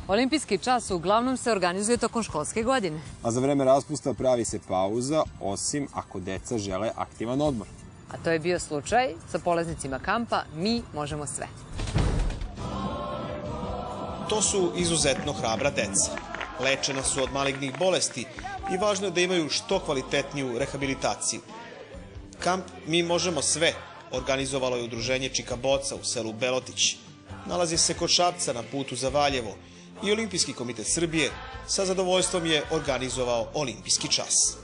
Olimpijski čas uglavnom se organizuje tokom školske godine. A za vreme raspusta pravi se pauza, osim ako deca žele aktivan odmor. A to je bio slučaj sa polaznicima kampa Mi možemo sve. To su izuzetno hrabra deca. Lečena su od malignih bolesti i važno je da imaju što kvalitetniju rehabilitaciju. Kamp Mi možemo sve organizovalo je udruženje Čika Boca u selu Belotić. Nalazi se kod Šapca na putu za Valjevo i Olimpijski komitet Srbije sa zadovoljstvom je organizovao olimpijski čas.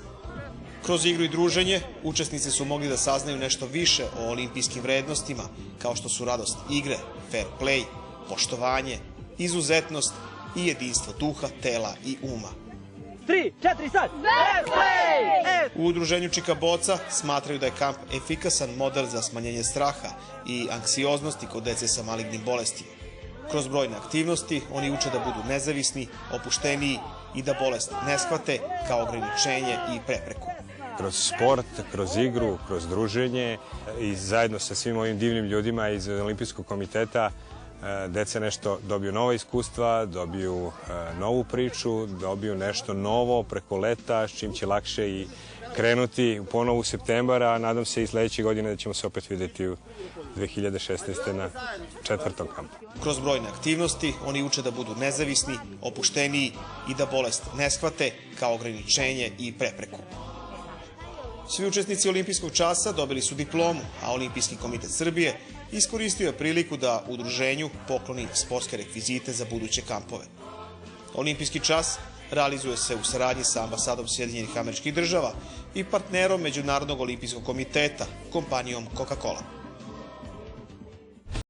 Kroz igru i druženje učesnici su mogli da saznaju nešto više o olimpijskim vrednostima, kao što su radost igre, fair play, poštovanje, izuzetnost i jedinstvo duha, tela i uma. 3, 4, sad! Fair play! U udruženju Čika Boca smatraju da je kamp efikasan model za smanjenje straha i anksioznosti kod dece sa malignim bolestima. Kroz brojne aktivnosti oni uče da budu nezavisni, opušteniji i da bolest ne shvate kao ograničenje i prepreku. Kroz sport, kroz igru, kroz druženje i zajedno sa svim ovim divnim ljudima iz Olimpijskog komiteta deca nešto dobiju nova iskustva, dobiju novu priču, dobiju nešto novo preko leta, s čim će lakše i krenuti ponovo u septembar, a nadam se i sledeće godine da ćemo se opet videti u 2016. na 4. kampu. Kroz brojne aktivnosti oni uče da budu nezavisni, opušteniji i da bolest ne shvate kao ograničenje i prepreku. Svi učesnici olimpijskog časa dobili su diplomu, a Olimpijski komitet Srbije iskoristio je priliku da udruženju pokloni sportske rekvizite za buduće kampove. Olimpijski čas realizuje se u saradnji sa ambasadom Sjedinjenih Američkih Država i partnerom Međunarodnog olimpijskog komiteta, kompanijom Coca-Cola.